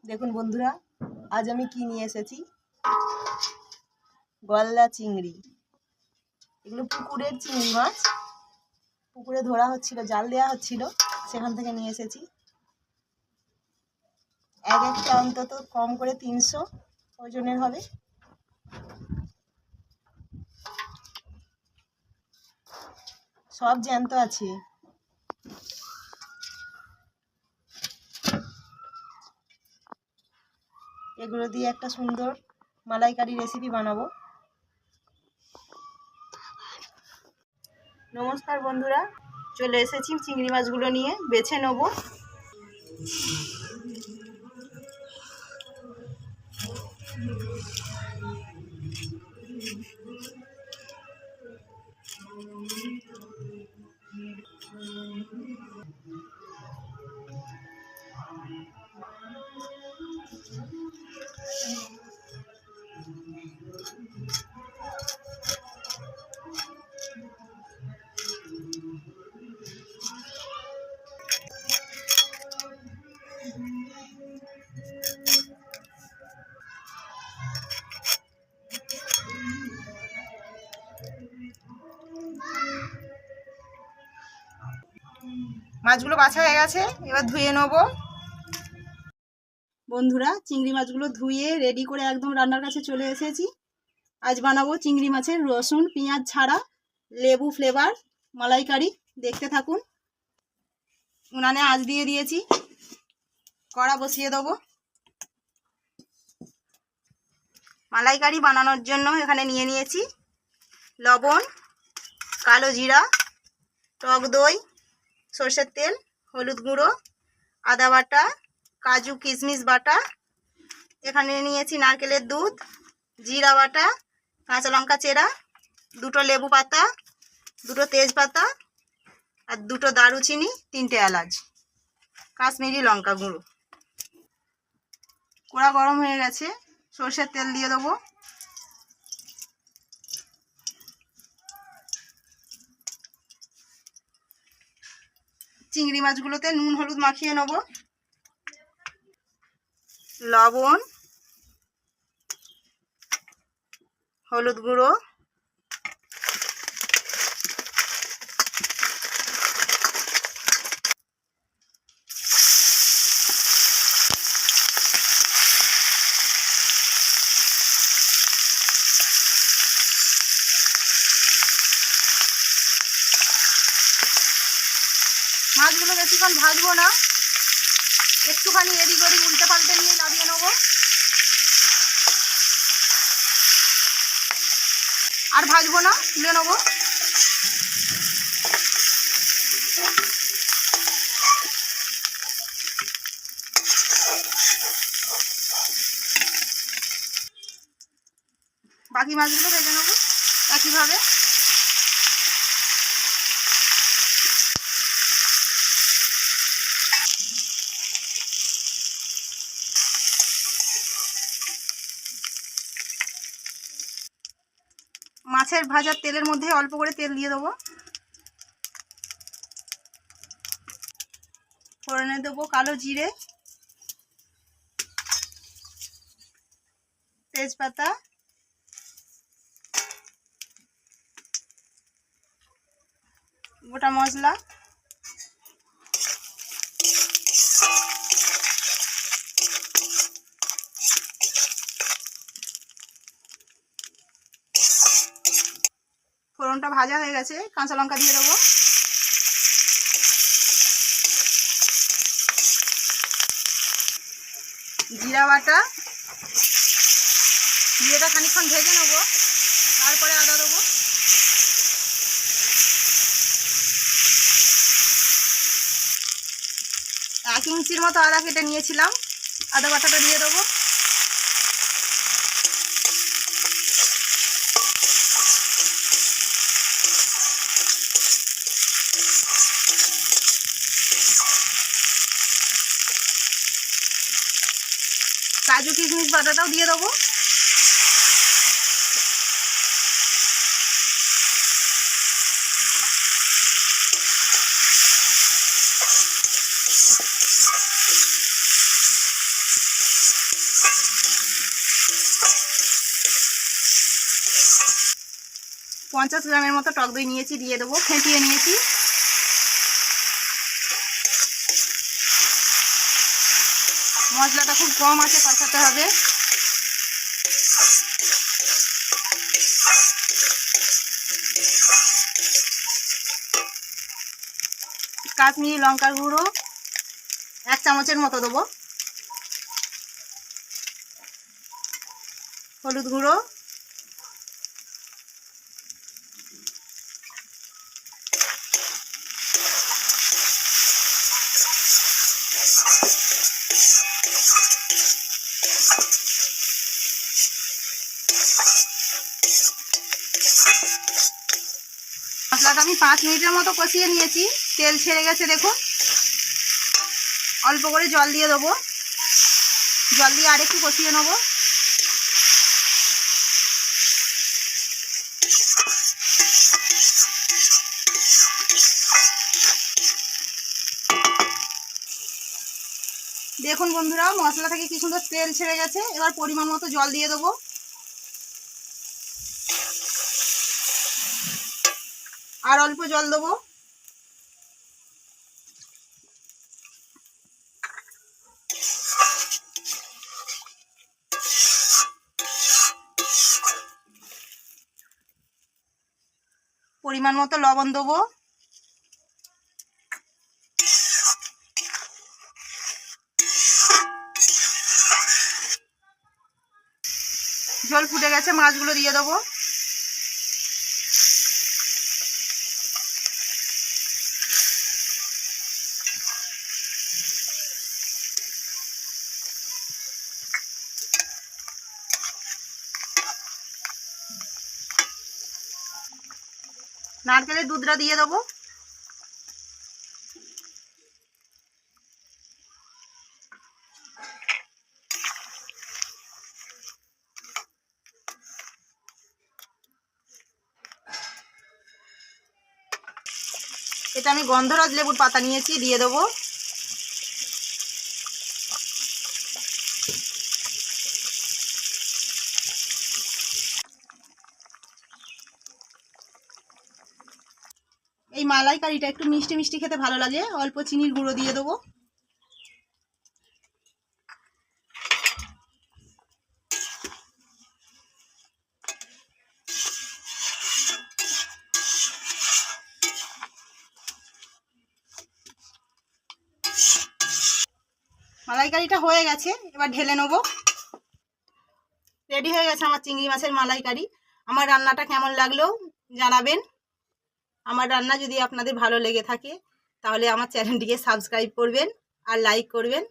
দেখুন বন্ধুরা, আজ আমি কি নিয়ে এসেছি। গলদা চিংড়ি। এগুলো পুকুরের চিংড়ি মাছ। পুকুরে ধরা হচ্ছিল, জাল দেওয়া হচ্ছিল, সেখান থেকে নিয়ে এসেছি। এক একটা অন্তত কম করে 300 ওজনের হবে। সব জ্যান্ত আছে। এগুলো দিয়ে একটা সুন্দর মালাইকারি রেসিপি বানাবো। নমস্কার বন্ধুরা, চলে এসেছি চিংড়ি মাছগুলো নিয়ে, বেছে নেব। মাছগুলো বাছা হয়ে গেছে, এবার ধুয়ে নেব। বন্ধুরা, চিংড়ি মাছগুলো ধুয়ে রেডি করে একদম রান্নার কাছে চলে এসেছি। আজ বানাবো চিংড়ি মাছের রসুন পেঁয়াজ ছাড়া লেবু ফ্লেভার মালাইকারি। দেখতে থাকুন। উনানে আঁচ দিয়ে দিয়েছি, কড়া বসিয়ে দেবো। মালাইকারি বানানোর জন্য এখানে নিয়ে নিয়েছি লবণ, কালো জিরা, টক দই, সরষের তেল, হলুদ গুঁড়ো, আদা বাটা, কাজু কিশমিশ বাটা। এখানে নিয়েছি নারকেলের দুধ, জিরা বাটা, কাঁচা লঙ্কা চেরা, 2টো লেবু পাতা, 2টো তেজপাতা, আর 2টো দারুচিনি, 3টে এলাচ, কাশ্মীরি লঙ্কা গুঁড়ো। কড়া গরম হয়ে গেছে, সরষের তেল দিয়ে দেবো। চিংড়ি মাছগুলোতে নুন হলুদ মাখিয়ে নেব। লবণ, হলুদ গুঁড়ো, মাছগুলো বেশিক্ষণ ভাজবো না, একটুখানি এদিক ওদিক উল্টে পাল্টে নিয়ে নামিয়ে নেবো। আর ভাজবো না, তুলে নেবো। বাকি মাছগুলো ভেজে নেবো একইভাবে। মাছের ভাজার তেলের মধ্যে অল্প করে তেল দিয়ে দেবো। ফোড়নে দেবো কালো জিরে, তেজপাতা, গোটা মশলা, ফোড়নটা ভাজা হয়ে গেছে, কাঁচা লঙ্কা দিয়ে দেবো। জিরা বাটা, জিরেটা খানিকক্ষণ ভেজে নেবো, তারপরে আদা দেবো। 1 ইঞ্চির মতো আদা কেটে নিয়েছিলাম, আদা বাটাটা দিয়ে দেবো। কাজু কিশমিশ বাটাটাও দিয়ে দেবো। 50 গ্রামের মতো টক দই নিয়েছি, দিয়ে দেবো। ফেটিয়ে নিয়েছি। মশলাটা খুব কম আছে কষাতে হবে। কাশ্মীরি লঙ্কার গুঁড়ো 1 চামচের মতো দেবো। হলুদ গুঁড়ো, মশলাটা আমি 5 মিনিটের মতো কষিয়ে নিয়েছি। তেল ছেড়ে গেছে দেখুন। অল্প করে জল দিয়ে দেবো। জল দিয়ে আরেকটু কষিয়ে নেব। দেখুন বন্ধুরা, মশলা থেকে কি সুন্দর তেল ছেড়ে গেছে। এবার পরিমাণ মতো জল দিয়ে দেবো। আর অল্প জল দেবো। পরিমাণ মতো লবণ দেবো। জল ফুটে গেছে, মাছগুলো দিয়ে দেবো। নারকেলের দুধটা দিয়ে দেবো। এটা আমি গন্ধরাজ লেবুর পাতা নিয়েছি, দিয়ে দেবো। এই মালাইকারিটা একটু মিষ্টি মিষ্টি খেতে ভালো লাগে, অল্প চিনির গুঁড়ো দিয়ে দেবো। মালাইকারিটা হয়ে গেছে, এবার ঢেলে নেবো। রেডি হয়ে গেছে আমার চিংড়ি মাছের মালাইকারি। আমার রান্নাটা কেমন লাগলো জানাবেন। আমার রান্না যদি আপনাদের ভালো লেগে থাকে তাহলে আমার চ্যানেলটিকে সাবস্ক্রাইব করবেন আর লাইক করবেন।